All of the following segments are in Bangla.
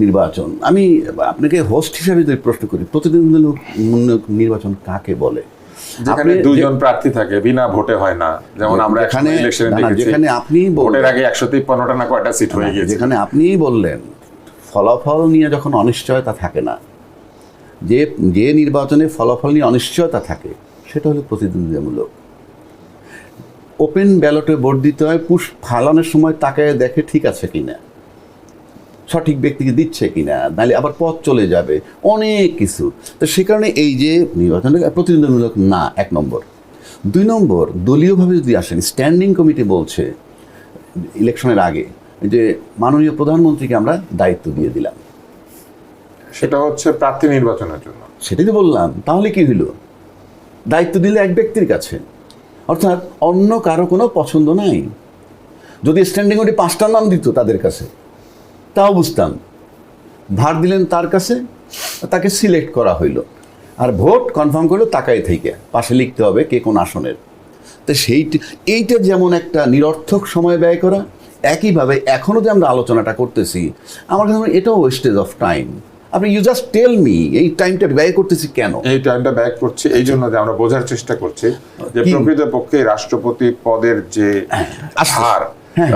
নির্বাচন, আমি আপনাকে হোস্ট হিসাবে যদি প্রশ্ন করি, প্রতিদ্বন্দ্বীমূলক নির্বাচন কাকে বলে? যেখানে দুইজন প্রার্থী থাকে, বিনা ভোটে হয় না, যেমন আমরা এখানে ইলেকশনে দেখেছি, যেখানে আপনি ভোটের আগে 153টা না কয়টা সিট হয়ে গিয়েছে, যেখানে আপনিই বললেন ফলাফল নিয়ে যখন অনিশ্চয়তা থাকে না, যে নির্বাচনে ফলাফল নিয়ে অনিশ্চয়তা থাকে, সেটা হলো প্রতিদ্বন্দ্বিতামূলক। ওপেন ব্যালটে ভোট দিতে হয়, পুশ ফালানোর সময় তাকে দেখে ঠিক আছে কিনা, সঠিক ব্যক্তিকে দিচ্ছে কিনা, নাহলে আবার পথ চলে যাবে, অনেক কিছু। তো সে কারণে এই যে নির্বাচনটা প্রতিদ্বন্দ্বিতামূলক না, 1 নম্বর। 2 নম্বর, দলীয়ভাবে যদি আসেন, স্ট্যান্ডিং কমিটি বলছে ইলেকশনের আগে যে মাননীয় প্রধানমন্ত্রীকে আমরা দায়িত্ব দিয়ে দিলাম, সেটা হচ্ছে প্রার্থী নির্বাচনের জন্য। সেটাই তো বললাম। তাহলে কি হইল? দায়িত্ব দিলে এক ব্যক্তির কাছে, অর্থাৎ অন্য কারো কোনো পছন্দ নাই। যদি স্ট্যান্ডিং কমিটি 5টা নাম দিত তাদের কাছে, তাও বুঝতাম। ভার দিলেন তার কাছে, তাকে সিলেক্ট করা হইল, আর ভোট কনফার্ম করলো তাকাই থেকে, পাশে লিখতে হবে কে কোন আসনের। তো এইটা যেমন একটা নিরর্থক সময় ব্যয় করা, একইভাবে এখনও যে আমরা আলোচনাটা করতেছি, আমার কাছে এটাও ওয়েস্টেজ অফ টাইম। আপনি ইউ জাস্ট টেল মি এই টাইমটা ব্যয় করতেছি কেন? এই টাইমটা ব্যয় করছি এই জন্য যে আমরা বোঝার চেষ্টা করছি যে প্রকৃতপক্ষে রাষ্ট্রপতি পদের যে ভার,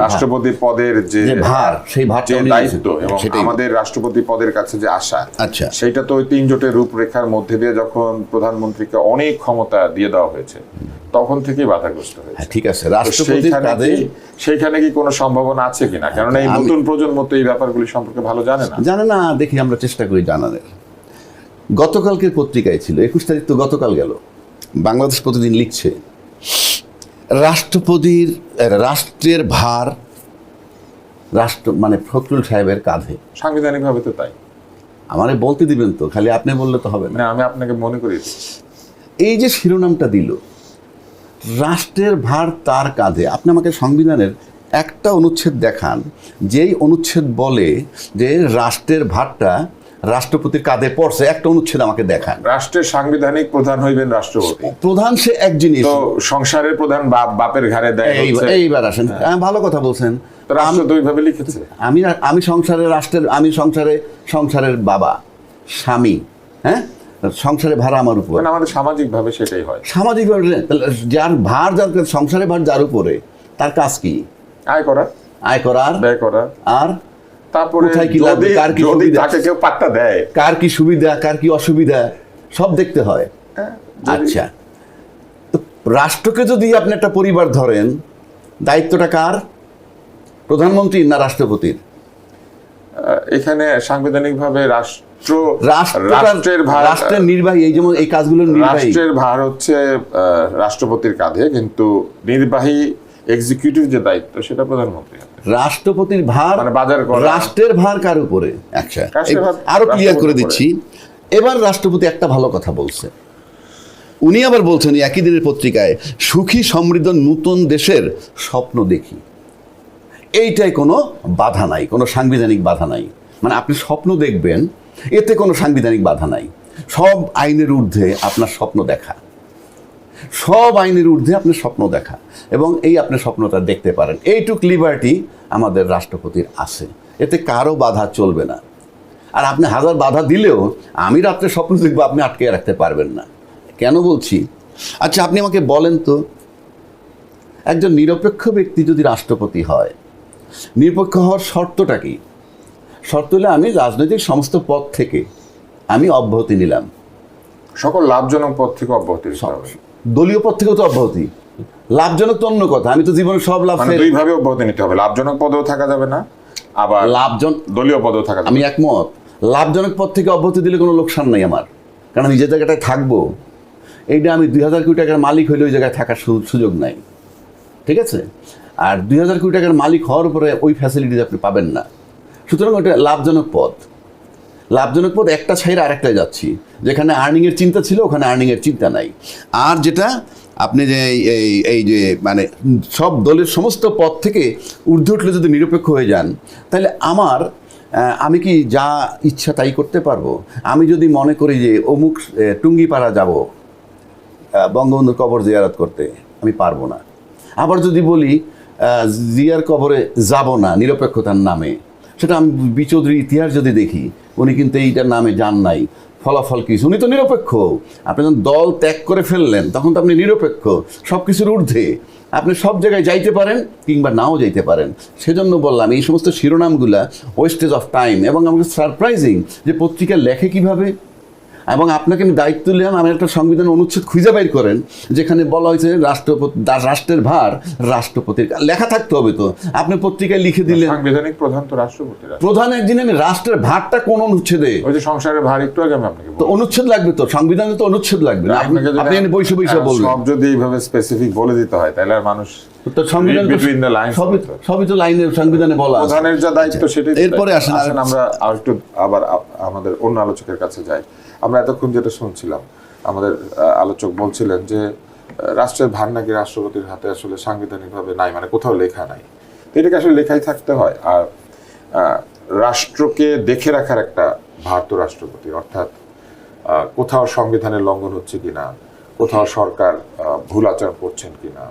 রাষ্ট্রপতি পদের যে ভার, সেই ভারটা দায়িত্ব এবং আমাদের রাষ্ট্রপতি পদের কাছে যে আশা, আচ্ছা, সেইটা তো ওই 3 জোটের রূপরেখার মধ্যে দিয়ে যখন প্রধানমন্ত্রীকে অনেক ক্ষমতা দিয়ে দেওয়া হয়েছে, তখন থেকেই বাধাগ্রস্ত হয়েছে। ঠিক আছে, রাষ্ট্রপতির কাঁধে সেইখানে কি কোনো সম্ভাবনা আছে কিনা? কারণ এই নতুন প্রজন্ম তো এই ব্যাপারগুলি সম্পর্কে ভালো জানে না। দেখি আমরা চেষ্টা করি জানানোর। গতকালকের পত্রিকায় ছিল, 21 তারিখ তো গতকাল গেল, বাংলাদেশ প্রতিদিন লিখছে রাষ্ট্রের ভার মানে ফখরুল সাহেবের কাঁধে। সাংবিধানিকভাবে তো তাই। আমারে বলতে দিবেন তো, খালি আপনি বললে তো হবে না। আমি আপনাকে মনে করি এই যে শিরোনামটা দিল, রাষ্ট্রের ভার তার কাঁধে। আপনি আমাকে সংবিধানের একটা অনুচ্ছেদ দেখান যেই অনুচ্ছেদ বলে যে রাষ্ট্রের ভারটা রাষ্ট্রপতির কাঁধে পড়ছে, একটা অনুচ্ছেদ আমাকে দেখান। রাষ্ট্রের সাংবিধানিক প্রধান হইবেন রাষ্ট্রপতি। প্রধান সে এক জিনিস, তো সংসারের প্রধান বাপের ঘাড়ে দেয়। এইবার আসেন, ভালো কথা বলছেন। রাষ্ট্র দুইভাবে লিখেছে। আমি সংসারের বাবা, স্বামী, হ্যাঁ, সংসারে ভার আমার উপর। আমাদের সামাজিক ভাবে সেটাই হয়। সামাজিক ভাবে যার ভার, যার সংসারে ভার যার উপরে, তার কাজ কি? আয় করা, ব্যয় করা, আর তারপরে কার কি সুবিধা, কেউ পাত্তা দেয়, কার কি সুবিধা, কার কি অসুবিধা, সব দেখতে হয়। আচ্ছা, তো রাষ্ট্রকে যদি আপনি একটা পরিবার ধরেন, দায়িত্বটা কার? প্রধানমন্ত্রীর না রাষ্ট্রপতির? এখানে সাংবিধানিকভাবে রাষ্ট্রের নির্বাহী, এই যেমন এই কাজগুলো রাষ্ট্রের ভার হচ্ছে রাষ্ট্রপতির কাঁধে, কিন্তু নির্বাহী এক্সিকিউটিভ যে দায়িত্ব সেটা প্রধানমন্ত্রী। রাষ্ট্রপতির ভার মানে বাজার করা, রাষ্ট্রের ভার কার উপরে? আচ্ছা, আরো ক্লিয়ার করে দিচ্ছি। এবার রাষ্ট্রপতি একটা ভালো কথা বলছে, উনি আবার বলছেন একই দিনের পত্রিকায়, সুখী সমৃদ্ধ নতুন দেশের স্বপ্ন দেখি। এইটাই কোনো বাধা নাই, কোনো সাংবিধানিক বাধা নাই। মানে আপনি স্বপ্ন দেখবেন, এতে কোনো সাংবিধানিক বাধা নাই। সব আইনের ঊর্ধ্বে আপনার স্বপ্ন দেখা, সব আইনের ঊর্ধ্বে আপনার স্বপ্ন দেখা, এবং এই আপনার স্বপ্নটা দেখতে পারেন। এইটুক লিবার্টি আমাদের রাষ্ট্রপতির আছে, এতে কারো বাধা চলবে না। আর আপনি হাজার বাধা দিলেও আমি রাত্রে স্বপ্ন দেখবো, আপনি আটকে রাখতে পারবেন না। কেন বলছি? আচ্ছা, আপনি আমাকে বলেন তো, একজন নিরপেক্ষ ব্যক্তি যদি রাষ্ট্রপতি হয়, নিরপেক্ষ হওয়ার শর্তটা কি? শর্ত হলে আমি রাজনৈতিক সমস্ত পদ থেকে আমি অব্যাহতি নিলাম। সকল লাভজনক পদ থেকে অব্যাহতি, দলীয় পদ থেকেও তো অব্যাহতি। লাভজনক তো অন্য কথা, আমি তো জীবনে সব লাভ, দুইভাবে অব্যাহতি নিতে হবে। লাভজনক পদেও থাকা যাবে না, আবার দলীয় পদেও থাকা যাবে। আমি একমত। লাভজনক পদ থেকে অব্যাহতি দিলে কোনো লোকসান নাই আমার, কারণ আমি যে জায়গাটায় থাকবো, এইটা আমি 2000 কোটি টাকার মালিক হইলে ওই জায়গায় থাকার সুযোগ নাই, ঠিক আছে? আর 2000 কোটি টাকার মালিক হওয়ার পরে ওই ফ্যাসিলিটিস আপনি পাবেন না। সুতরাং ওটা লাভজনক পদ। লাভজনক পদ একটা ছাইরে আরেকটায় যাচ্ছি, যেখানে আর্নিংয়ের চিন্তা ছিল ওখানে আর্নিংয়ের চিন্তা নাই। আর যেটা আপনি যে এই যে মানে সব দলের সমস্ত পদ থেকে ঊর্ধ্বে উঠলে যদি নিরপেক্ষ হয়ে যান, তাহলে আমি কি যা ইচ্ছা তাই করতে পারবো? আমি যদি মনে করি যে অমুক টুঙ্গিপাড়া যাব বঙ্গবন্ধুর কবর জিয়ারত করতে, আমি পারবো না। আবার যদি বলি জিয়ার কবরে যাব না নিরপেক্ষতার নামে, সেটা আমি চৌধুরীর ইতিহাস যদি দেখি, উনি কিন্তু এইটার নামে যান নাই, ফলাফল কিছু, উনি তো নিরপেক্ষ। আপনি যখন দল ত্যাগ করে ফেললেন তখন তো আপনি নিরপেক্ষ, সব কিছুর ঊর্ধ্বে, আপনি সব জায়গায় যাইতে পারেন কিংবা নাও যাইতে পারেন। সেজন্য বললাম এই সমস্ত শিরোনামগুলা ওয়েস্টেজ অফ টাইম, এবং আমাকে সারপ্রাইজিং যে পত্রিকা লেখে কিভাবে। এবং আপনাকে আমি দায়িত্ব দিলাম, আমি একটা সংবিধান অনুচ্ছেদ খুঁজে বের করেন যেখানে বলা হয়েছে রাষ্ট্রের ভার রাষ্ট্রপতির। লেখা থাকতে হবে তো, আপনি পত্রিকায় লিখে দিলেন সাংবিধানিক প্রধান তো রাষ্ট্রপতি। প্রধান একদিন আমি রাষ্ট্রের ভারটা কোন অনুচ্ছেদে? ওই যে সংসারের ভার একটু আগে আমি আপনাকে তো অনুচ্ছেদ লাগবে, তো সংবিধানে তো অনুচ্ছেদ লাগবে না। আপনি বৈশ বলবেন সব যদি এইভাবে স্পেসিফিক বলে দিতে হয় তাহলে আর মানুষ তো সংবিধান সবই তো লাইনে সংবিধানে বলা আছে। প্রধানের যা দায়িত্ব সেটাই। এরপরে আসেন আমরা আরেকটু আবার আমাদের অন্য আলোচকের কাছে যাই। আমরা এতক্ষণ যেটা শুনছিলাম, আমাদের আলোচক বলছিলেন যে রাষ্ট্রের ভার নাকি রাষ্ট্রপতির হাতে আসলে সাংবিধানিকভাবে নাই, মানে কোথাও লেখা নাই। তো এটাকে আসলে লেখাই থাকতে হয়। আর রাষ্ট্রকে দেখে রাখার একটা ভার তো রাষ্ট্রপতির, অর্থাৎ কোথাও সংবিধানের লঙ্ঘন হচ্ছে কিনা, কোথাও সরকার ভুল আচরণ করছেন কিনা,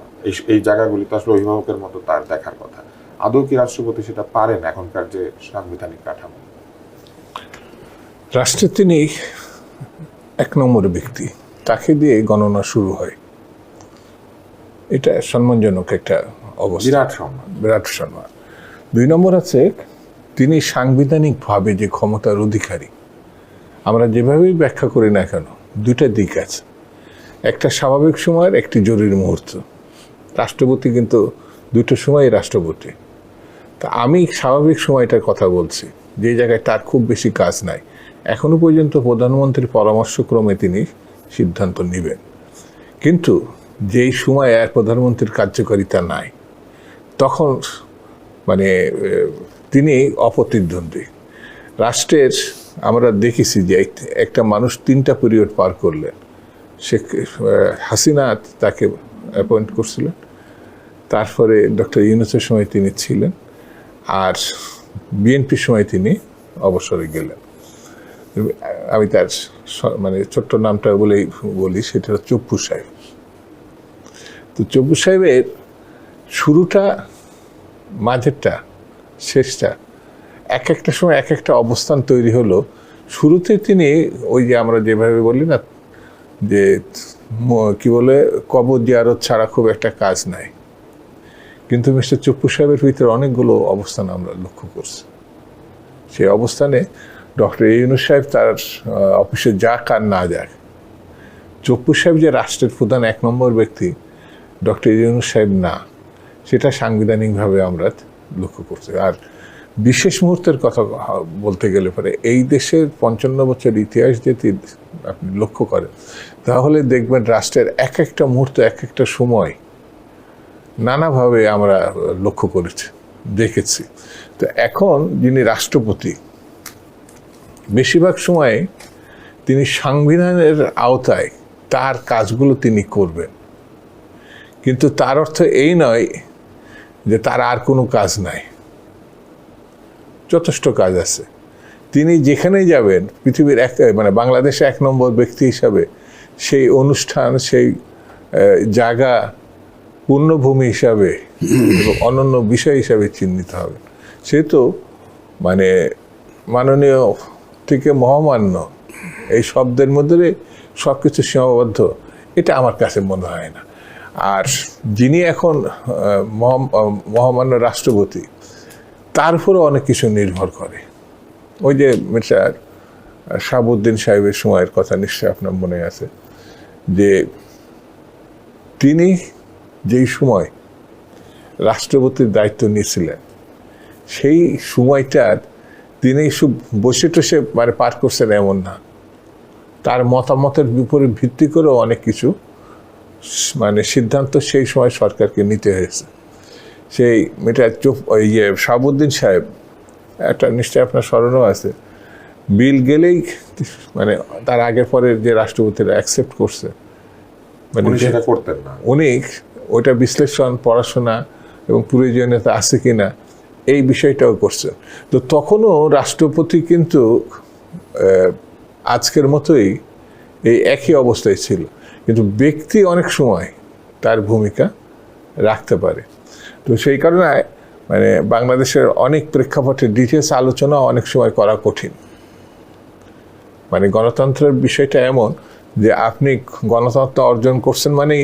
এই জায়গাগুলি তো আসলে অভিভাবকের মতো তার দেখার কথা। আদৌ কি রাষ্ট্রপতি সেটা পারেন এখনকার যে সাংবিধানিক কাঠামো? রাষ্ট্রের তিনি এক নম্বর ব্যক্তি, তাকে দিয়ে গণনা শুরু হয়, এটা সম্মানজনক একটা অবস্থা, বিরাট সম্মান। 2 নম্বর আছে, তিনি সাংবিধানিকভাবে যে ক্ষমতার অধিকারী, আমরা যেভাবেই ব্যাখ্যা করি না কেন, 2টা দিক আছে। একটা স্বাভাবিক সময়ের, একটি জরুরি মুহূর্ত। রাষ্ট্রপতি কিন্তু 2টো সময়ই রাষ্ট্রপতি। তা আমি স্বাভাবিক সময়টার কথা বলছি, যে জায়গায় তার খুব বেশি কাজ নাই, এখনো পর্যন্ত প্রধানমন্ত্রীর পরামর্শক্রমে তিনি সিদ্ধান্ত নেবেন। কিন্তু যেই সময় আর প্রধানমন্ত্রীর কার্যকারিতা নাই, তখন মানে তিনি অপ্রতিদ্বন্দ্বী। রাষ্ট্রের আমরা দেখেছি যে একটা মানুষ 3টা পিরিয়ড পার করলেন। শেখ হাসিনা তাকে অ্যাপয়েন্ট করছিলেন, তারপরে ডক্টর ইউনূসের সময় তিনি ছিলেন, আর বিএনপির সময় তিনি অবসরে গেলেন। আমি তার মানে ছোট্ট নামটা বলি, সেটা হচ্ছে চপ্পু সাহেব। তো চপ্পু সাহেবের শুরুটা, মাঝেরটা, শেষটা, এক একটা সময় এক একটা অবস্থান তৈরি হলো। শুরুতে তিনি ওই যে আমরা যেভাবে বলি না যে কি বলে, কবর জিয়ারত ছাড়া খুব একটা কাজ নাই, কিন্তু মিস্টার চপ্পু সাহেবের ভিতরে অনেকগুলো অবস্থান আমরা লক্ষ্য করছি। সেই অবস্থানে ডক্টর ইউনূস সাহেব তার অফিসে যাক আর না যাক, চপ্পু সাহেব যে রাষ্ট্রের প্রধান 1 নম্বর ব্যক্তি, ডক্টর ইউনূস সাহেব না, সেটা সাংবিধানিকভাবে আমরা লক্ষ্য করছি। আর বিশেষ মুহূর্তের কথা বলতে গেলে পরে এই দেশের 55 বছর ইতিহাস যদি আপনি লক্ষ্য করেন, তাহলে দেখবেন রাষ্ট্রের এক একটা মুহূর্ত, এক একটা সময় নানাভাবে আমরা লক্ষ্য করেছি, দেখেছি। তো এখন যিনি রাষ্ট্রপতি, বেশিরভাগ সময়ে তিনি সংবিধানের আওতায় তার কাজগুলো তিনি করবেন, কিন্তু তার অর্থ এই নয় যে তার আর কোনো কাজ নাই, যথেষ্ট কাজ আছে। তিনি যেখানেই যাবেন পৃথিবীর মানে বাংলাদেশে 1 নম্বর ব্যক্তি হিসাবে সেই অনুষ্ঠান, সেই জায়গা পূর্ণভূমি হিসাবে এবং অনন্য বিষয় হিসাবে চিহ্নিত হবে। সে তো মানে মাননীয় থেকে মহামান্য এই শব্দের মধ্যে সব কিছু সীমাবদ্ধ, এটা আমার কাছে মনে হয় না। আর যিনি এখন মহামান্য রাষ্ট্রপতি, তার উপরে অনেক কিছু নির্ভর করে। ওই যে মিস্টার শাহাবুদ্দিন সাহেবের সময়ের কথা নিশ্চয়ই আপনার মনে আছে, যে তিনি যেই সময় রাষ্ট্রপতির দায়িত্ব নিয়েছিলেন, সেই সময়টার তিনি শুধু বসে টসে মানে পার করছেন এমন না, তার মতামতের উপরে ভিত্তি করেও অনেক কিছু মানে সিদ্ধান্ত সেই সময় সরকারকে নিতে হয়েছে। সেই ওই যে শাহাবুদ্দিন সাহেব, একটা নিশ্চয়ই আপনার স্মরণও আছে, বিল গেলেই মানে তার আগের পরের যে রাষ্ট্রপতিরা অ্যাকসেপ্ট করছে, মানে সেটা করতেন না, উনি ওইটা বিশ্লেষণ, পড়াশোনা এবং প্রয়োজনীয়তা আছে কিনা এই বিষয়টাও করছেন। তো তখনও রাষ্ট্রপতি কিন্তু আজকের মতোই এই একই অবস্থায় ছিল, কিন্তু ব্যক্তি অনেক সময় তার ভূমিকা রাখতে পারে। তো সেই কারণে মানে বাংলাদেশের অনেক প্রেক্ষাপটে ডিটেলস আলোচনা অনেক সময় করা কঠিন। মানে গণতন্ত্রের বিষয়টা এমন যে আপনি গণতন্ত্র অর্জন করছেন মানে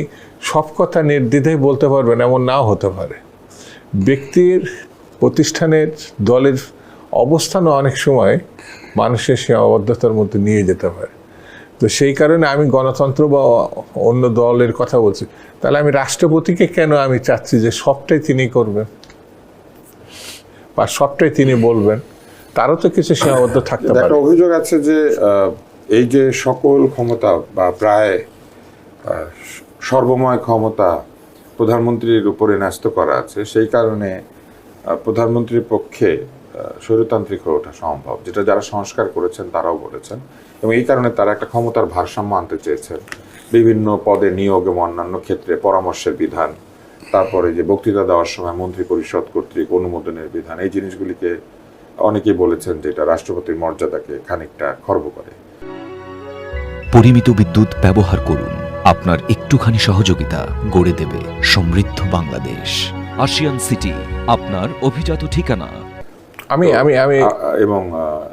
সব কথা নির্দ্বিধায় বলতে পারবেন এমন নাও হতে পারে। ব্যক্তির, প্রতিষ্ঠানের, দলের অবস্থানও অনেক সময় মানুষের সীমাবদ্ধতার মধ্যে নিয়ে যেতে পারে। তো সেই কারণে আমি গণতন্ত্র বা অন্য দলের কথা বলছি, তাহলে আমি রাষ্ট্রপতিকে কেন আমি চাচ্ছি যে সবটাই তিনি করবেন বা সবটাই তিনি বলবেন? তারও তো কিছু সীমাবদ্ধ থাকতে পারে। একটা অভিযোগ আছে যে এই যে সকল ক্ষমতা বা প্রায় সর্বময় ক্ষমতা প্রধানমন্ত্রীর উপরে ন্যস্ত করা আছে, সেই কারণে প্রধানমন্ত্রীর পক্ষে স্বৈরতান্ত্রিক হয়ে ওঠা সম্ভব, যেটা যারা সংস্কার করেছেন তারাও বলেছেন। এবং এই কারণে তারা একটা ক্ষমতার ভারসাম্য আনতে চেয়েছেন, বিভিন্ন পদে নিয়োগ এবং অন্যান্য ক্ষেত্রে পরামর্শের বিধান, তারপরে যে বক্তৃতা দেওয়ার সময় মন্ত্রী পরিষদ কর্তৃক অনুমোদনের বিধান, এই জিনিসগুলিকে অনেকেই বলেছেন যে এটা রাষ্ট্রপতির মর্যাদাকে খানিকটা খর্ব করে। পরিমিত বিদ্যুৎ ব্যবহার করুন। আপনার একটুখানি সহযোগিতা গড়ে দেবে সমৃদ্ধ বাংলাদেশ। আশিয়ান সিটি, আপনার অভিজাত ঠিকানা। আমি এবং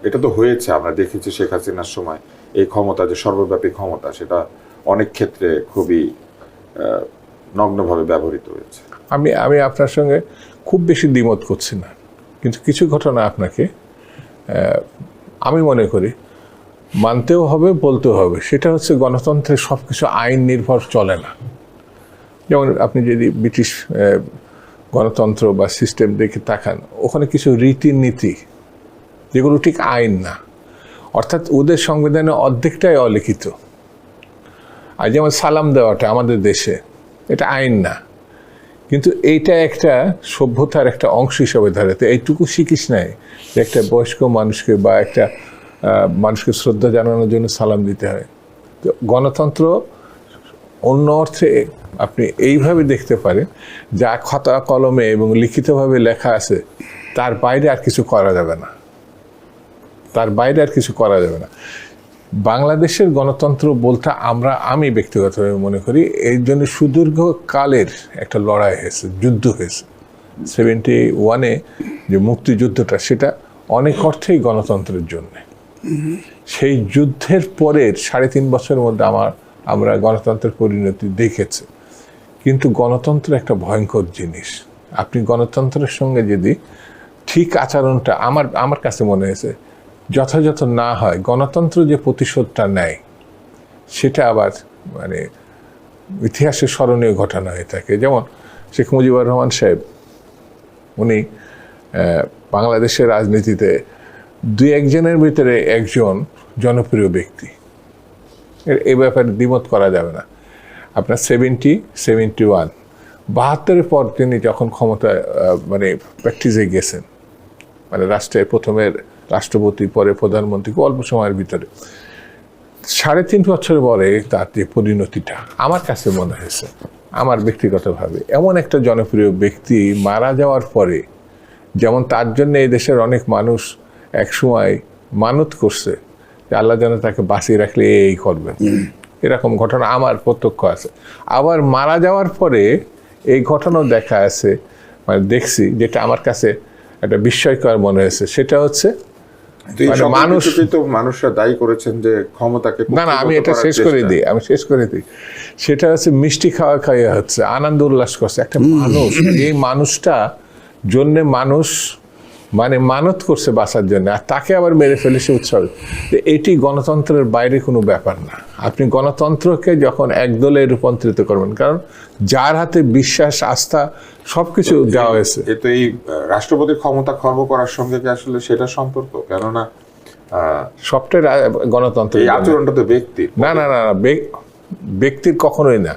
এটা তো হয়েছে, আমরা দেখেছি শেখ হাসিনার সময় এই ক্ষমতা, যে সর্বব্যাপী ক্ষমতা, সেটা অনেক ক্ষেত্রে খুবই নগ্নভাবে ব্যবহৃত হয়েছে। আমি আপনার সঙ্গে খুব বেশি দ্বিমত করছি না, কিন্তু কিছু ঘটনা আপনাকে আমি মনে করি মানতেও হবে, বলতেও হবে। সেটা হচ্ছে গণতন্ত্রের সব কিছু আইন নির্ভর চলে না। যেমন আপনি যদি ব্রিটিশ গণতন্ত্র বা সিস্টেম দেখে তাকান, ওখানে কিছু রীতিনীতি যেগুলো ঠিক আইন না, অর্থাৎ ওদের সংবিধানে অর্ধেকটাই অলিখিত। আর যেমন সালাম দেওয়াটা আমাদের দেশে, এটা আইন না, কিন্তু এইটা একটা সভ্যতার একটা অংশ হিসাবে ধরে। তো এইটুকু শিখিস নাই যে একটা বয়স্ক মানুষকে বা একটা মানুষকে শ্রদ্ধা জানানোর জন্য সালাম দিতে হয়। তো গণতন্ত্র অন্য অর্থে আপনি এইভাবে দেখতে পারেন, যা খাতা কলমে এবং লিখিতভাবে লেখা আছে তার বাইরে আর কিছু করা যাবে না, তার বাইরে আর কিছু করা যাবে না। বাংলাদেশের গণতন্ত্র বলতে আমি ব্যক্তিগতভাবে মনে করি এই জন্য সুদীর্ঘকালের একটা লড়াই হয়েছে, যুদ্ধ হয়েছে। 71-এ যে মুক্তিযুদ্ধটা, সেটা অনেক অর্থেই গণতন্ত্রের জন্য। সেই যুদ্ধের পরের 3.5 বছরের মধ্যে আমরা গণতন্ত্রের পরিণতি দেখেছি। কিন্তু গণতন্ত্র একটা ভয়ঙ্কর জিনিস। আপনি গণতন্ত্রের সঙ্গে যদি ঠিক আচরণটা আমার কাছে মনে হয়েছে যথাযথ না হয়, গণতন্ত্র যে প্রতিশোধটা নেয় সেটা আবার মানে ইতিহাসে স্মরণীয় ঘটনা হয়ে থাকে। যেমন শেখ মুজিবুর রহমান সাহেব, উনি বাংলাদেশের রাজনীতিতে 2-1 জনের ভিতরে একজন জনপ্রিয় ব্যক্তি, এই ব্যাপারে দ্বিমত করা যাবে না। আপনার 71 72-এর পর তিনি যখন ক্ষমতায় মানে প্র্যাকটিসে গেছেন, মানে রাষ্ট্রের প্রথমে রাষ্ট্রপতি, পরে প্রধানমন্ত্রী, অল্প সময়ের ভিতরে 3.5 বছর পরে তার যে পরিণতিটা আমার কাছে মনে হয়েছে, আমার ব্যক্তিগতভাবে, এমন একটা জনপ্রিয় ব্যক্তি মারা যাওয়ার পরে, যেমন তার জন্য এই দেশের অনেক মানুষ একসময় মানত করছে যে আল্লাহ যেন তাকে বাঁচিয়ে রাখলে এই করবেন, এরকম ঘটনা আমার প্রত্যক্ষ আছে। আবার মারা যাওয়ার পরে এই ঘটনাও দেখা আছে, মানে দেখছি, যেটা আমার কাছে একটা বিস্ময়কর মনে হয়েছে। সেটা হচ্ছে মানুষরা দায়ী করেছেন যে ক্ষমতাকে, না আমি এটা শেষ করে দিই। সেটা হচ্ছে মিষ্টি খাওয়া হচ্ছে, আনন্দ উল্লাস করছে একটা মানুষ। এই মানুষটা জন্য মানুষ মানে মানত করছে বাঁচার জন্য, আর তাকে আবার মেরে ফেলেছে উৎসব। এটি গণতন্ত্রের বাইরে কোনো ব্যাপার না। আপনি গণতন্ত্রকে যখন একদলে রূপান্তরিত করবেন, কারণ যার হাতে বিশ্বাস, আস্থা সবকিছু দেওয়া হয়েছে। তো এই রাষ্ট্রপতির ক্ষমতা খর্ব করার সঙ্গে কি আসলে সেটা সম্পর্ক? কেননা সবটাই গণতন্ত্র, এই আচরণটা তো ব্যক্তি, না ব্যক্তির কখনোই না।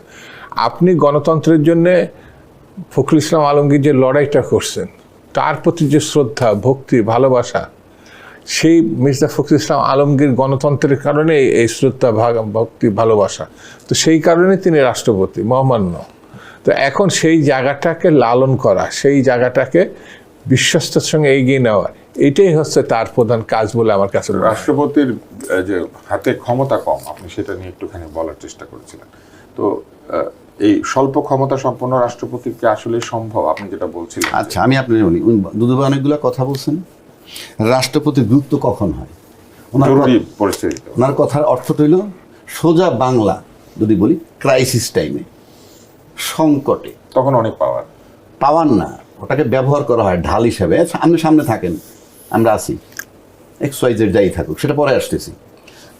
আপনি গণতন্ত্রের জন্য ফখরুল ইসলাম আলমগীর যে লড়াইটা করছেন, তার প্রতি যে শ্রদ্ধা, ভক্তি, ভালোবাসা, সেই মির্জা ফখরুল ইসলাম আলমগীর গণতন্ত্রের কারণে এই শ্রদ্ধা, ভক্তি, ভালোবাসা, তো সেই কারণে তিনি রাষ্ট্রপতি, মহামান্য। তো এখন সেই জায়গাটাকে লালন করা, সেই জায়গাটাকে বিশ্বস্তর সঙ্গে এগিয়ে নেওয়া, এটাই হচ্ছে তার প্রধান কাজ বলে আমার কাছে। রাষ্ট্রপতির যে হাতে ক্ষমতা কম, আপনি সেটা নিয়ে একটুখানি বলার চেষ্টা করেছিলেন। তো এই স্বল্প ক্ষমতা সম্পন্ন রাষ্ট্রপতির কি আসলে সম্ভব, আপনি যেটা বলছিলেন? আচ্ছা, আমি আপনাকে বলি, দুদুভাই অনেকগুলো কথা বলছেন। রাষ্ট্রপতির গুরুত্ব কখন হয়? জরুরি পরিস্থিতিতে। ওনার কথার অর্থটা হইল সোজা বাংলা যদি বলি, ক্রাইসিস টাইমে, সংকটে। তখন অনেক পাওয়ার না, ওটাকে ব্যবহার করা হয় ঢাল হিসেবে। আপনি সামনে থাকেন, আমরা আছি, XYZ যাই থাকুক, সেটা পরে আসতেছি।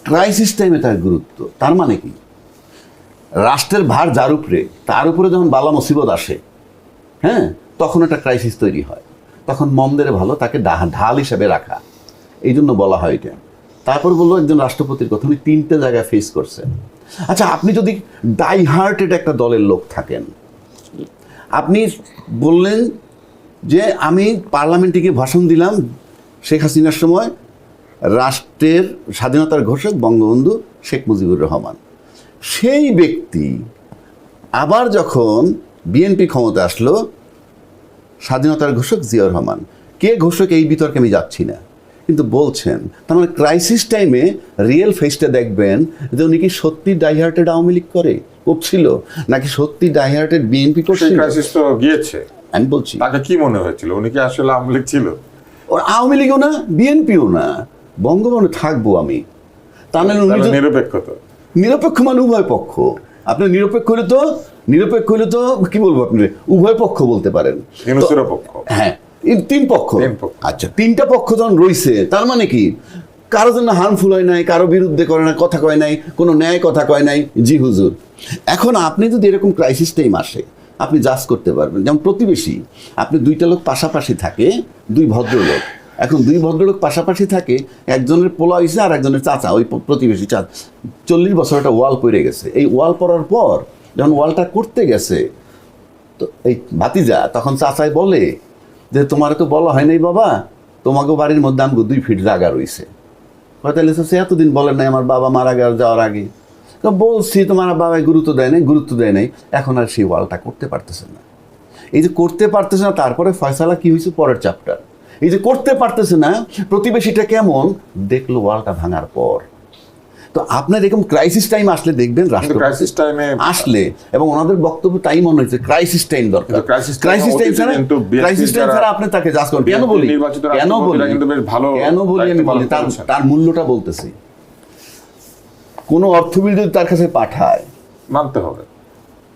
ক্রাইসিস টাইমে তার গুরুত্ব, তার মানে কি, রাষ্ট্রের ভার যার উপরে, তার উপরে যখন বালা মুসিবত আসে, হ্যাঁ, তখন একটা ক্রাইসিস তৈরি হয়। তখন মন্দের ভালো তাকে ঢাল হিসেবে রাখা, এই জন্য বলা হয় এটা। তারপর বললো একজন রাষ্ট্রপতির কথা, উনি 3টে জায়গায় ফেস করছেন। আচ্ছা, আপনি যদি ডাই হার্টেড একটা দলের লোক থাকেন, আপনি বললেন যে আমি পার্লামেন্টে গিয়ে ভাষণ দিলাম শেখ হাসিনার সময়, রাষ্ট্রের স্বাধীনতার ঘোষক বঙ্গবন্ধু শেখ মুজিবুর রহমান। সেই ব্যক্তি আবার যখন বিএনপি ক্ষমতা আসলো, স্বাধীনতার ঘোষক জিয়াউর রহমান। কে ঘোষক এই বিতর্কে আমি যাচ্ছি না, কিন্তু বলছেন তার মানে ক্রাইসিস টাইমে রিয়েল ফেসটা দেখবেন যে উনি কি সত্যি ডাইহার্টেড আওয়ামী লীগ করছিল, নাকি সত্যি ডাইহার্টেড বিএনপি করছিল। ক্রাইসিস তো গিয়েছে, আমি বলছি তাকে কি মনে হয়েছিল, উনি কি আসলে আওয়ামী লীগ ছিল? ওর আওয়ামী লীগও না, বিএনপিও না, বঙ্গবন্ধু থাকবো আমি। তাহলে উনি নিরপেক্ষতা, নিরপেক্ষ মানে উভয় পক্ষ। আপনি নিরপেক্ষ হলে তো কি বলবো, আপনি উভয় পক্ষ বলতে পারেন। হ্যাঁ, 3 পক্ষ। আচ্ছা, 3টা পক্ষ যখন রয়েছে, তার মানে কি, কারো জন্য হার্মফুল হয় নাই, কারো বিরুদ্ধে করে না, কথা কয় নাই, কোনো ন্যায় কথা কয় নাই। জি হুজুর, এখন আপনি যদি এরকম ক্রাইসিস টাইম আসে, আপনি জাজ করতে পারবেন। যেমন প্রতিবেশী, আপনি 2টা লোক পাশাপাশি থাকে, 2 ভদ্রলোক। এখন 2 ভদ্রলোক পাশাপাশি থাকে, একজনের পোলা হয়েছে আর একজনের চাচা, ওই প্রতিবেশী 40 বছর একটা ওয়াল পড়ে গেছে। এই ওয়াল পড়ার পর যখন ওয়ালটা করতে গেছে, তো এই ভাতিজা তখন চাচাই বলে যে তোমার তো বলা হয় নাই বাবা, তোমাকে বাড়ির মধ্যে আমাকে 2 ফিট জায়গা রয়েছে। তাহলে সে এতদিন বলেন নাই আমার বাবা মারা যাওয়ার আগে? তো বলছি তোমার বাবা গুরুত্ব দেয় নাই, এখন আর সেই ওয়ালটা করতে পারতেছে না। এই যে করতে পারতেছে না, তারপরে ফয়সালা কি হয়েছে পরের চ্যাপ্টার। এই যে করতে পারতেছে না, প্রতিবেশীটা কেমন দেখলো ওয়ালটা ভাঙার পর। তো আপনার এরকম ক্রাইসিস টাইম আসলে দেখবেন, ক্রাইসিস টাইমে আসলে, এবং ওনার বক্তব্য তাই মনে হয়েছে ক্রাইসিস টাইম দরকার। ক্রাইসিস টাইম ছাড়া আপনি তাকে জাজ করেন। কেন বলি আমি বলি, তার মূল্যটা বলতেছি। কোন অর্থবিদ যদি তার কাছে পাঠায়, মানতে হবে।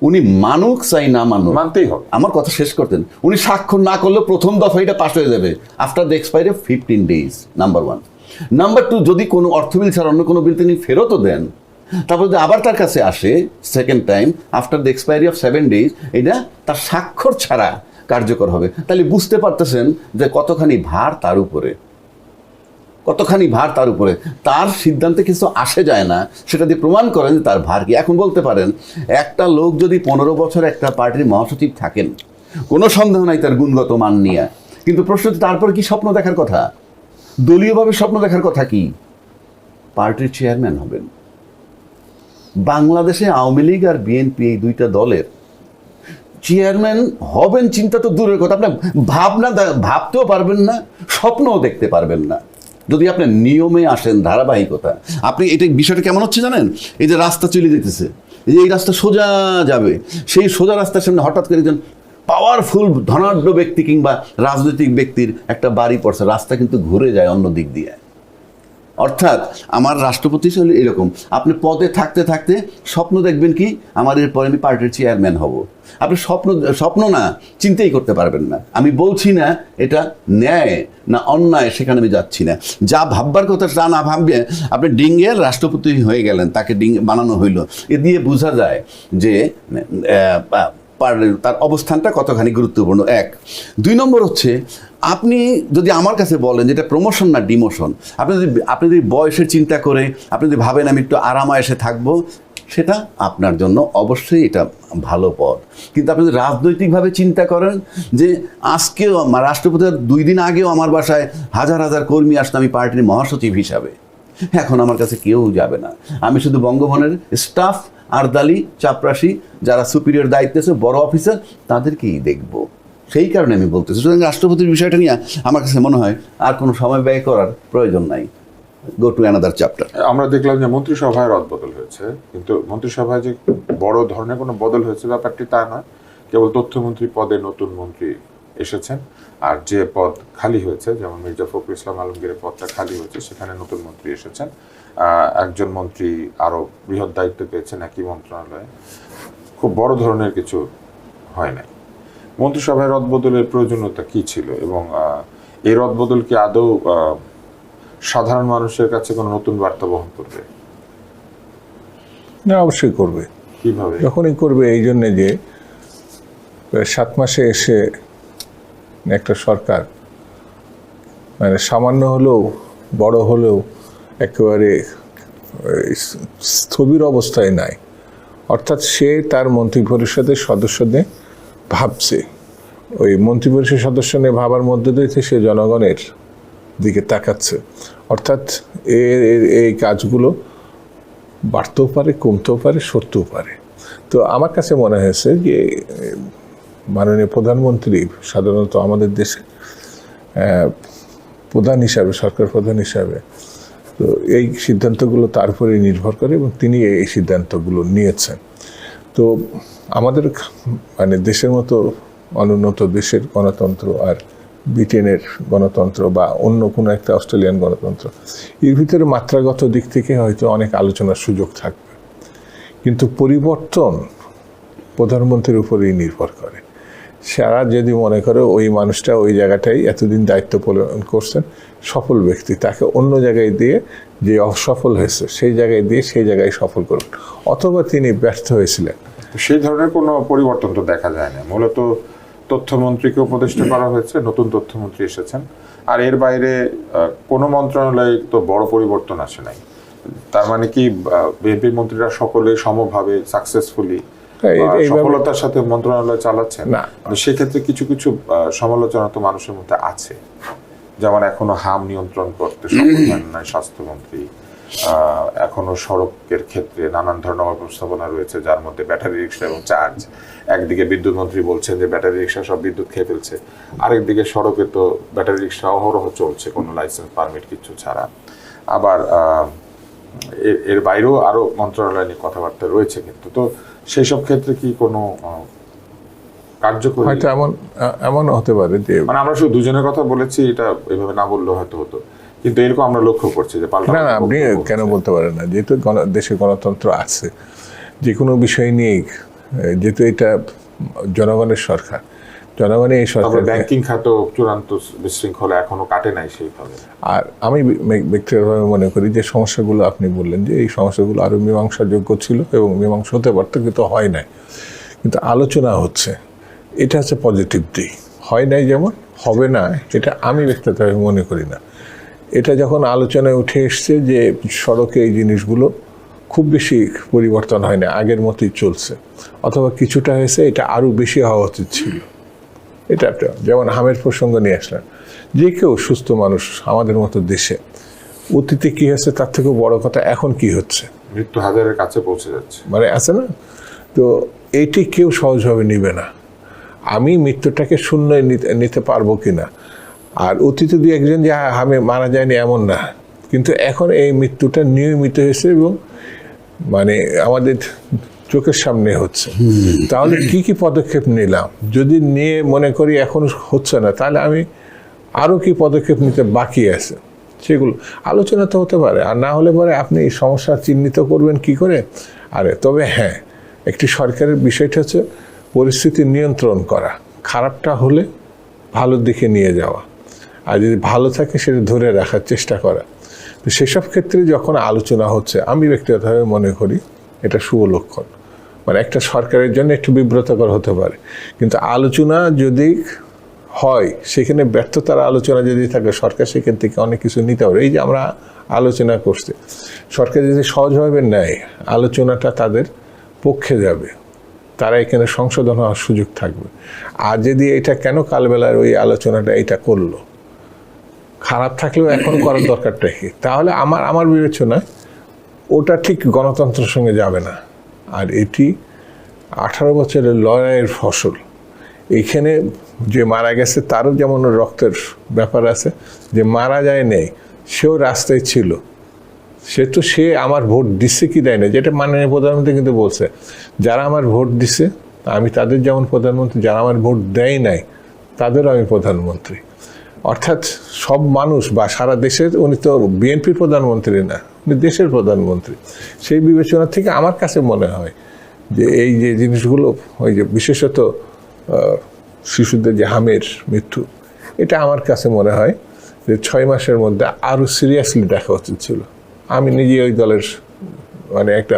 উনি মানুক চাই না মানুক, মানতেই হবে। আমার কথা শেষ করতেন। উনি স্বাক্ষর না করলে প্রথম দফা এটা পাস হয়ে যাবে after the expiry of 15 days, number 1। Number 2, যদি কোনো অর্থবিল ছাড়া অন্য কোনো বিল তিনি ফেরতও দেন, তারপর যদি আবার তার কাছে আসে second time after the expiry of 7 days, এটা তার স্বাক্ষর ছাড়া কার্যকর হবে। তাহলে বুঝতে পারতেছেন যে কতখানি ভার তার উপরে, তার সিদ্ধান্তে কিছু আসে যায় না, সেটা দিয়ে প্রমাণ করেন যে তার ভার কি। এখন বলতে পারেন, একটা লোক যদি 15 বছর একটা পার্টির মহাসচিব থাকেন, কোনো সন্দেহ নাই তার গুণগত মান নিয়ে, কিন্তু প্রশ্ন তারপর কি স্বপ্ন দেখার কথা, দলীয়ভাবে স্বপ্ন দেখার কথা কি, পার্টির চেয়ারম্যান হবেন। বাংলাদেশে আওয়ামী লীগ আর বিএনপি, এই 2টা দলের চেয়ারম্যান হবেন, চিন্তা তো দূরের কথা, আপনি ভাবতেও পারবেন না, স্বপ্নও দেখতে পারবেন না, যদি আপনি নিয়মে আসেন, ধারাবাহিকতা। আপনি এটা বিষয়টা কেমন হচ্ছে জানেন, এই যে রাস্তা চলে যেতেছে, এই যে এই রাস্তা সোজা যাবে, সেই সোজা রাস্তার সামনে হঠাৎ করে একজন পাওয়ারফুল ধনাঢ্য ব্যক্তি কিংবা রাজনৈতিক ব্যক্তির একটা বাড়ি পড়ছে, রাস্তা কিন্তু ঘুরে যায় অন্য দিক দিয়ে। অর্থাৎ আমার রাষ্ট্রপতি হলে এরকম, আপনি পদে থাকতে থাকতে স্বপ্ন দেখবেন কি, আমার এরপরে আমি পার্টির চেয়ারম্যান হব। আপনি স্বপ্ন না, চিন্তাই করতে পারবেন না। আমি বলছি না এটা ন্যায় না অন্যায়, সেখানে আমি যাচ্ছি না। যা ভাববার কথা তা না ভাববে, আপনি ডিঙ্গের রাষ্ট্রপতি হয়ে গেলেন, তাকে বানানো হইল, এ দিয়ে বোঝা যায় যে তার অবস্থানটা কতখানি গুরুত্বপূর্ণ। 1। 2 নম্বর হচ্ছে, আপনি যদি আমার কাছে বলেন যে এটা প্রমোশন না ডিমোশন, আপনি যদি বয়সের চিন্তা করে আপনি যদি ভাবেন আমি একটু আরামায়েশে থাকবো, সেটা আপনার জন্য অবশ্যই এটা ভালো পথ। কিন্তু আপনি যদি রাজনৈতিকভাবে চিন্তা করেন যে আজকেও রাষ্ট্রপতি 2 দিন আগেও আমার বাসায় হাজার হাজার কর্মী আসতো আমি পার্টির মহাসচিব হিসাবে, এখন আমার কাছে কেউ যাবে না, আমি শুধু বঙ্গভবনের স্টাফ, আরদালি, চাপরাশি, যারা সুপিরিয়র দায়িত্বে আছে, বড় অফিসার, তাদেরকেই দেখব। সেই কারণে আমি বলতেছি, সুতরাং রাষ্ট্রপতির বিষয়টা নিয়ে আমার কাছে মনে হয় আর কোনো সময় ব্যয় করার প্রয়োজন নাই। Go to another chapter. আমরা দেখলাম যে মন্ত্রিসভায় রদবদল হয়েছে, কিন্তু মন্ত্রিসভায় যে বড় ধরনের কোনো বদল হয়েছে ব্যাপারটি তা নয়। কেবল তথ্যমন্ত্রী পদে নতুন মন্ত্রী এসেছেন, আর যে পদ খালি হয়েছে, যেমন মির্জা ফখরুল ইসলাম আলমগীরের পদটা খালি হয়েছে, সেখানে নতুন মন্ত্রী এসেছেন। একজন মন্ত্রী আরো বৃহৎ দায়িত্ব পেয়েছেন একই মন্ত্রণালয়ে। খুব বড় ধরনের কিছু হয় নাই। মন্ত্রিসভায় রদবদলের প্রয়োজনীয়তা কি ছিল, এবং এই রদবদল কি আদৌ সাধারণ মানুষের কাছে কোনো নতুন বার্তা বহন করবে? না, অবশ্যই করবে। কিভাবে? যখনই করবে এই জন্যে যে 7 মাসে এসে একটা সরকার মানে সামান্য হলেও বড় হলেও একেবারে স্থবির অবস্থায় নাই। অর্থাৎ সে তার মন্ত্রিপরিষদের সদস্যদের ভাবছে, ওই মন্ত্রিপরিষদ সদস্য নিয়ে ভাবার মধ্যে দিয়ে সে জনগণের দিকে তাকাচ্ছে। অর্থাৎ এই কাজগুলো বাড়তেও পারে, কমতেও পারে, সরতেও পারে। তো আমার কাছে মনে হয়েছে যে মাননীয় প্রধানমন্ত্রী সাধারণত আমাদের দেশে প্রধান হিসাবে, সরকার প্রধান হিসাবে, তো এই সিদ্ধান্তগুলো তার উপরেই নির্ভর করে এবং তিনি এই সিদ্ধান্তগুলো নিয়েছেন। তো আমাদের মানে দেশের মতো অনুন্নত দেশের গণতন্ত্র আর ব্রিটেনের গণতন্ত্র বা অন্য কোনো একটা অস্ট্রেলিয়ান গণতন্ত্র, এর ভিতরে মাত্রাগত দিক থেকে হয়তো অনেক আলোচনার সুযোগ থাকবে, কিন্তু পরিবর্তন প্রধানমন্ত্রীর উপরেই নির্ভর করে। সারা যদি মনে করে ওই মানুষটা ওই জায়গাটাই এতদিন দায়িত্ব পালন করছেন, সফল ব্যক্তি, তাকে অন্য জায়গায় দিয়ে যে অসফল হয়েছে সেই জায়গায় দিয়ে সেই জায়গায় সফল করুন, অথবা তিনি ব্যর্থ হয়েছিলেন। সেই ধরনের কোনো পরিবর্তন তো দেখা যায় না। মূলত তথ্যমন্ত্রীকে উপদেষ্টা করা হয়েছে, নতুন তথ্যমন্ত্রী এসেছেন, আর এর বাইরে কোনো মন্ত্রণালয়ে তো বড় পরিবর্তন আসে নাই। তার মানে কি বিএনপি মন্ত্রীরা সকলে সমভাবে সাকসেসফুলি সফলতার সাথে মন্ত্রণালয় চালাচ্ছেন? না, সেক্ষেত্রে কিছু কিছু সমালোচনা তো মানুষের মধ্যে আছে, যেমন এখনো হাম নিয়ন্ত্রণ করতে সক্ষম হন নাই স্বাস্থ্যমন্ত্রী, এখনো সড়কের ক্ষেত্রে নানান ধরনের অব্যবস্থাপনা রয়েছে, যার মধ্যে ব্যাটারি রিক্সা এবং চার্জ। একদিকে বিদ্যুৎ মন্ত্রী বলছেন যে ব্যাটারি রিক্সা সব বিদ্যুৎ খেয়ে ফেলছে, আরেকদিকে সড়কে তো ব্যাটারি রিক্সা অহরহ চলছে কোনো লাইসেন্স পারমিট কিছু ছাড়া। আবার এর বাইরেও আরো মন্ত্রণালয় নিয়ে কথাবার্তা রয়েছে, কিন্তু তো সেই সব ক্ষেত্রে কি কোনো কার্যকরী? হয়তো এমন হতে পারে যে মানে আমরা শুধু দুজনের কথা বলেছি, এটা এভাবে না বললেও হয়তো হতো, কিন্তু এরকম আমরা লক্ষ্য করছি যে না, আপনি কেন বলতে পারেন না? যেহেতু দেশে গণতন্ত্র আছে, যে কোনো বিষয় নিয়ে, যেহেতু এটা জনগণের সরকার, জনগণের এই সরকার, ব্যাংকিং খাত চূড়ান্ত বিশৃঙ্খলা এখনো কাটে নাই সেইভাবে। আর আমি ব্যক্তিগতভাবে মনে করি যে সমস্যাগুলো আপনি বললেন যে এই সমস্যাগুলো আরো মীমাংসাযোগ্য ছিল এবং মীমাংসা হতে পারত, কিন্তু হয় নাই। কিন্তু আলোচনা হচ্ছে, এটা হচ্ছে পজিটিভ দিক। হয় নাই যেমন হবে না, এটা আমি ব্যক্তিগতভাবে মনে করি না। এটা যখন আলোচনায় উঠে এসছে যে সড়কে এই জিনিসগুলো খুব বেশি পরিবর্তন হয় না, আগের মতোই চলছে, অথবা কিছুটা হয়েছে, এটা আরও বেশি হওয়া উচিত ছিল। এটা একটা, যেমন হামের প্রসঙ্গ নিয়ে আসলেন, যে কেউ সুস্থ মানুষ আমাদের মতো দেশে অতীতে কি হয়েছে তার থেকেও বড় কথা এখন কি হচ্ছে, মৃত্যু হাজারের কাছে পৌঁছে যাচ্ছে, মানে আছে না? তো এইটি কেউ সহজভাবে নিবে না। আমি মৃত্যুটাকে শূন্য নিতে পারবো কিনা, আর অতীতে দুই একজন যে হামে মারা যায়নি এমন না, কিন্তু এখন এই মৃত্যুটা নিয়মিত হয়েছে এবং মানে আমাদের চোখের সামনে হচ্ছে। তাহলে কি কি পদক্ষেপ নিলাম? যদি নিয়ে মনে করি এখন হচ্ছে না, তাহলে আমি আরও কি পদক্ষেপ নিতে বাকি আছে, সেগুলো আলোচনা তো হতে পারে। আর না হলে পরে আপনি এই সমস্যা চিহ্নিত করবেন কি করে? আরে তবে হ্যাঁ, একটি সরকারের বিষয়টা হচ্ছে পরিস্থিতি নিয়ন্ত্রণ করা, খারাপটা হলে ভালোর দিকে নিয়ে যাওয়া, আর যদি ভালো থাকে সেটা ধরে রাখার চেষ্টা করা। তো সেসব ক্ষেত্রে যখন আলোচনা হচ্ছে, আমি ব্যক্তিগতভাবে মনে করি এটা শুভ লক্ষণ। মানে একটা সরকারের জন্য একটু বিব্রতকর হতে পারে, কিন্তু আলোচনা যদি হয়, সেখানে ব্যর্থতার আলোচনা যদি থাকে, সরকার সেখান থেকে অনেক কিছু নিতে পারে। এই যে আমরা আলোচনা করছি, সরকার যদি সহজভাবে নেয়, আলোচনাটা তাদের পক্ষে যাবে, তারা এখানে সংশোধন হওয়ার সুযোগ থাকবে। আর যদি এটা কেন কালবেলার ওই আলোচনাটা এটা করলো, খারাপ থাকলেও এখন করার দরকারটা কি? তাহলে আমার বিবেচনায় ওটা ঠিক গণতন্ত্রের সঙ্গে যাবে না। আর এটি 18 বছরের লড়াইয়ের ফসল। এইখানে যে মারা গেছে তারও যেমন রক্তের ব্যাপার আছে, যে মারা যায় নেই সেও রাস্তায় ছিল, সে আমার ভোট দিচ্ছে কি দেয় না, যেটা মাননীয় প্রধানমন্ত্রী কিন্তু বলছে, যারা আমার ভোট দিছে আমি তাদের যেমন প্রধানমন্ত্রী, যারা আমার ভোট দেয় নাই তাদেরও আমি প্রধানমন্ত্রী। অর্থাৎ সব মানুষ বা সারা দেশের, উনি তো বিএনপির প্রধানমন্ত্রী না, উনি দেশের প্রধানমন্ত্রী। সেই বিবেচনা থেকে আমার কাছে মনে হয় যে এই যে জিনিসগুলো, ওই যে বিশেষত শিশুদের যে হামের মৃত্যু, এটা আমার কাছে মনে হয় যে 6 মাসের মধ্যে আরও সিরিয়াসলি দেখা উচিত ছিল। আমি নিজে ওই দলের মানে একটা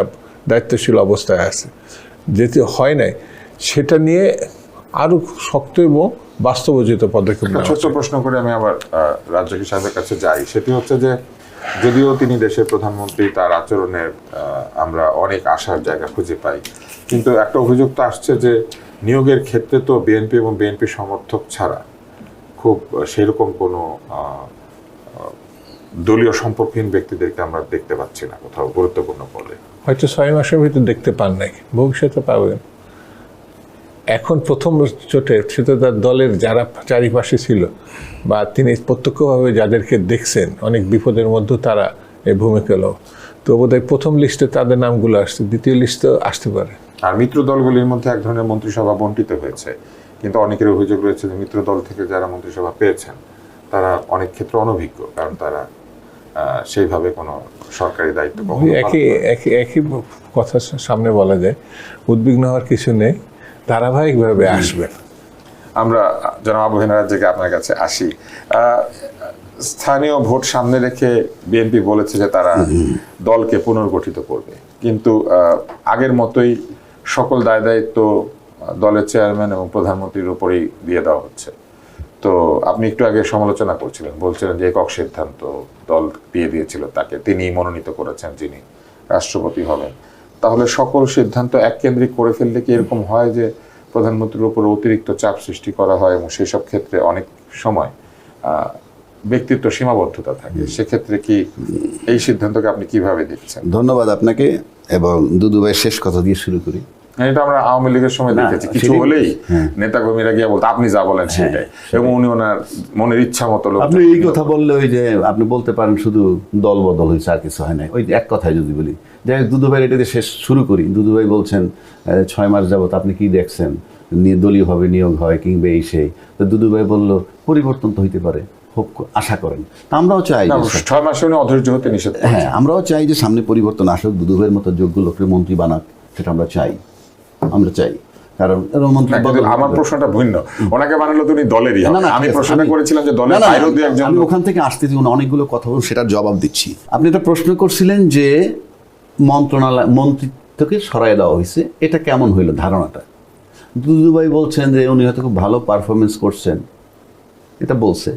দায়িত্বশীল অবস্থায় আছে, যেতে হয় নাই, সেটা নিয়ে আরও শক্ত এবং বাস্তবোচিত পদক্ষেপ নেওয়া ছোট্ট প্রশ্ন করে আমি আবার রাজ্জাকি সাহেবের কাছে যাই। সেটি হচ্ছে যে যদিও তিনি দেশের প্রধানমন্ত্রী, তার আচরণের আমরা অনেক আশার জায়গা খুঁজে পাই, কিন্তু একটা অভিযোগ তো আসছে যে নিয়োগের ক্ষেত্রে তো বিএনপি এবং বিএনপি সমর্থক ছাড়া খুব সেরকম কোনো দলীয় সম্পর্কহীন ব্যক্তিদেরকে আমরা দেখতে পাচ্ছি না কোথাও গুরুত্বপূর্ণ পদে। হয়তো 6 মাসের ভিতরে দেখতে পান নাই, ভবিষ্যতে পাবেন। এখন প্রথম চোটে সে তো তার দলের যারা চারিপাশে ছিল বা তিনি প্রত্যক্ষভাবে যাদেরকে দেখছেন অনেক বিপদের মধ্যে তারা এই ভূমিকা লো, তো বোধহয় প্রথম লিস্টে তাদের নামগুলো আসছে, দ্বিতীয় লিস্টে আসতে পারে। আর মিত্র দলগুলির মধ্যে এক ধরনের মন্ত্রিসভা বণ্টিত হয়েছে, কিন্তু অনেকের অভিযোগ রয়েছে যে মিত্র দল থেকে যারা মন্ত্রিসভা পেয়েছেন তারা অনেক ক্ষেত্রে অনভিজ্ঞ, কারণ তারা সেইভাবে কোনো সরকারি দায়িত্ব একই কথা সামনে বলা যায়, উদ্বিগ্ন হওয়ার কিছু নেই, ধারাবাহিকভাবে আসবে। আমরা জনাব আবু হেনা রাজ্জাকি আপনার কাছে আসি। স্থানীয় ভোট সামনে রেখে বিএনপি বলেছে যে তারা দলকে পুনর্গঠিত করবে, কিন্তু আগের মতোই সকল দায় দায়িত্ব দলের চেয়ারম্যান এবং প্রধানমন্ত্রীর উপরেই দিয়ে দেওয়া হচ্ছে। তো আপনি একটু আগে সমালোচনা করছিলেন, বলছিলেন যে একক সিদ্ধান্ত দল দিয়ে দিয়েছিল তাকে, তিনি মনোনীত করেছেন যিনি রাষ্ট্রপতি হবেন। তাহলে সকল সিদ্ধান্ত এককেন্দ্রিক করে ফেললে কি এরকম হয় যে প্রধানমন্ত্রীর উপর অতিরিক্ত চাপ সৃষ্টি করা হয় এবং সেই সব ক্ষেত্রে অনেক সময় ব্যক্তিত্ব সীমাবদ্ধতা থাকে? সেক্ষেত্রে কি এই সিদ্ধান্তকে আপনি কিভাবে দেখছেন? ধন্যবাদ আপনাকে। এবং দুদু ভাই শেষ কথা দিয়ে শুরু করি। এটা আমরা আওয়ামী লীগের সময় দেখেছি, কিছু হলেই নেতাকর্মীরা গিয়ে বলতো আপনি যা বলেন সেটাই, এবং উনি ওনার মনের ইচ্ছা মতো। আপনি এই কথা বললে ওই যে আপনি বলতে পারেন শুধু দল বদল হয়েছে আর কিছু হয় নাই, ওই এক কথায় যদি বলি, যাই হোক দুদু ভাই এটা দিয়ে শেষ শুরু করি। দুদু ভাই বলছেন 6 মাস যাবত আপনি কি দেখছেন দলীয়ভাবে নিয়োগ হয় কিংবা এই সেই, তো দুদু ভাই বললো পরিবর্তন তো হইতে পারে, হোক আশা করেন। তা আমরাও চাই 6 মাসে উনি অধৈর্য হতে নিষেধ। হ্যাঁ, আমরাও চাই যে সামনে পরিবর্তন আসুক, দুদু ভাইয়ের মতো যোগ্য লোককে মন্ত্রী বানাক, সেটা আমরা চাই। কারণ আমার প্রশ্নটা ভিন্ন, ওনাকে বানালো তুমি দলেরই। আমি প্রশ্নটা করেছিলাম যে দলের বাইরেও দুই একজন। আমি ওখান থেকে আসতেছি, অনেকগুলো কথা বলুন, সেটার জবাব দিচ্ছি। আপনি একটা প্রশ্ন করছিলেন যে মন্ত্রণালয় মন্ত্রিত্বকে সরাই দেওয়া হয়েছে, এটা কেমন হইলো ধারণাটা? দুদু ভাই বলছেন যে উনি হয়তো খুব ভালো পারফরমেন্স করছেন, এটা বলছে।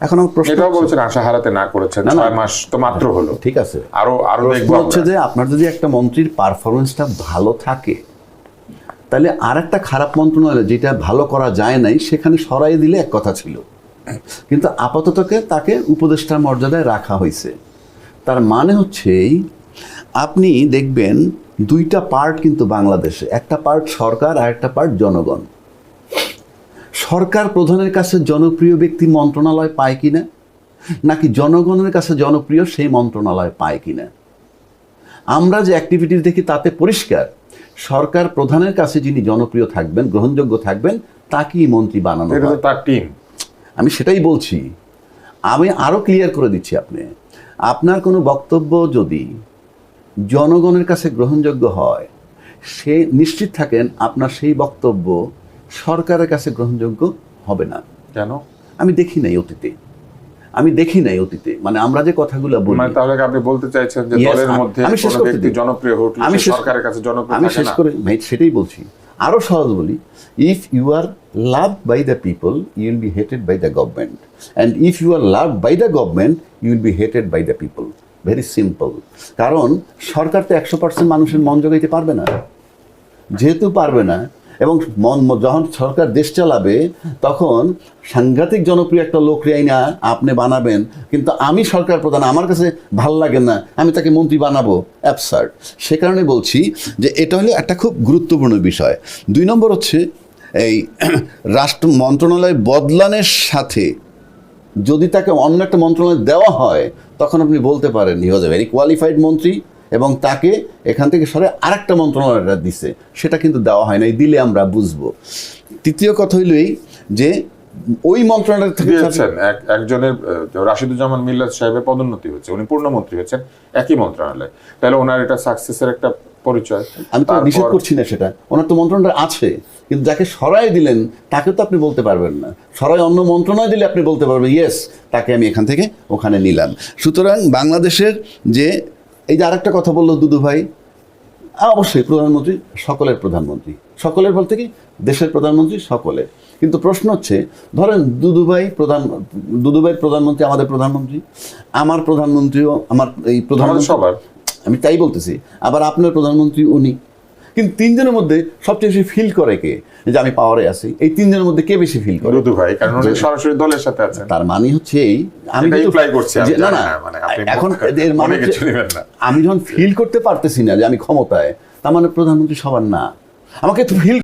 এখন আমার প্রশ্ন এটাও বলছেন আশা হারাতে না করেছেন, 6 মাস তো মাত্র হলো, ঠিক আছে। আরো দেখবো হচ্ছে যে আপনার যদি একটা মন্ত্রীর পারফরমেন্সটা ভালো থাকে, তাহলে আর একটা খারাপ মন্ত্রণালয় যেটা ভালো করা যায় নাই সেখানে সরাই দিলে এক কথা ছিল, কিন্তু আপাতত তাকে উপদেষ্টার মর্যাদায় রাখা হয়েছে। তার মানে হচ্ছে আপনি দেখবেন দুইটা পার্ট কিন্তু বাংলাদেশে, একটা পার্ট সরকার আর একটা পার্ট জনগণ। সরকার প্রধানের কাছে জনপ্রিয় ব্যক্তি মন্ত্রণালয় পায় কিনা, নাকি জনগণের কাছে জনপ্রিয় সেই মন্ত্রণালয় পায় কিনা? আমরা যে অ্যাক্টিভিটিস দেখি তাতে পরিষ্কার সরকার প্রধানের কাছে যিনি জনপ্রিয় থাকবেন, গ্রহণযোগ্য থাকবেন, তাকেই মন্ত্রী বানানো হয়। তার টিম। আমি সেটাই বলছি। আমি আরো ক্লিয়ার করে দিচ্ছি, আপনার কোনো বক্তব্য যদি জনগণের কাছে গ্রহণযোগ্য হয়, সে নিশ্চিত থাকেন আপনার সেই বক্তব্য সরকারের কাছে গ্রহণযোগ্য হবে না। কেন? আমি দেখি নাই অতীতে, মানে আমরা যে কথাগুলো বলি, মানে তাহলে আপনি বলতে চাইছেন যে দলের মধ্যে কোনো ব্যক্তি জনপ্রিয় হলে সরকারের কাছে জনপ্রিয় থাকে না? আমি শেষ করে সেটাই বলছি। আরো সহজ বলি, if you are loved by the people you will be hated by the government, and if you are loved by the government you will be hated by the people. Very simple. কারণ সরকার তো 100% মানুষের মন জোগাইতে পারবে না, যেহেতু পারবে না, এবং যখন সরকার দেশ চালাবে তখন সাংঘাতিক জনপ্রিয় একটা লোকরে আইনা আপনি বানাবেন, কিন্তু আমি সরকার প্রধান, আমার কাছে ভাল লাগে না, আমি তাকে মন্ত্রী বানাবো, অ্যাবসার্ড। সে কারণে বলছি যে এটা হলো একটা খুব গুরুত্বপূর্ণ বিষয়। 2 নম্বর হচ্ছে এই রাষ্ট্র মন্ত্রণালয় বদলানোর সাথে যদি তাকে অন্য একটা মন্ত্রণালয় দেওয়া হয় তখন আপনি বলতে পারেন হি ওয়াজ এ ভেরি কোয়ালিফাইড মন্ত্রী, এবং তাকে এখান থেকে সরে আরেকটা মন্ত্রণালয়টা দিছে, সেটা কিন্তু দেওয়া হয় নাই, দিলে আমরা বুঝবো। তৃতীয় কথা হইল এই যে ওই মন্ত্রণালয় থেকে দিয়েছেন একজনের রাশিদুজ্জামান মিল্লাত সাহেবের পদোন্নতি হচ্ছে, উনি পূর্ণমন্ত্রী হচ্ছেন একই মন্ত্রণালয়, তাহলে ওনার এটা সাকসেসের একটা পরিচয়। আমি তো নিষেধ করছি না সেটা, ওনার তো মন্ত্রণালয় আছে, কিন্তু যাকে সরাই দিলেন তাকে তো আপনি বলতে পারবেন না, সরাই অন্য মন্ত্রণালয় দিলে আপনি বলতে পারবেন ইয়েস তাকে আমি এখান থেকে ওখানে নিলাম। সুতরাং বাংলাদেশের যে এই যে আরেকটা কথা বললো দুদু ভাই, অবশ্যই প্রধানমন্ত্রী সকলের প্রধানমন্ত্রী, সকলের বলতে কি দেশের প্রধানমন্ত্রী সকলের, কিন্তু প্রশ্ন হচ্ছে ধরেন দুদুভাইয়ের প্রধানমন্ত্রী আমাদের প্রধানমন্ত্রী, আমার প্রধানমন্ত্রীও আমার এই প্রধানমন্ত্রী সবার, আমি তাই বলতেছি, আবার আপনার প্রধানমন্ত্রী উনি, কিন্তু তিনজনের মধ্যে সবচেয়ে বেশি ফিল করে কে যে আমি পাওয়ারে আছি? এই তিনজনের মধ্যে কে বেশি ফিল করে? দুদু ভাই, কারণ উনি সরাসরি দলের সাথে আছেন। তার মানে হচ্ছে এই আমি এটা imply করছি আমি, না না মানে আপনি এখন এর মানে অনেক কিছু নেবেন না। আমি যখন ফিল করতে পারতেছি না যে আমি ক্ষমতায়, তার মানে প্রধানমন্ত্রী সবার না, আমাকে তো ফিল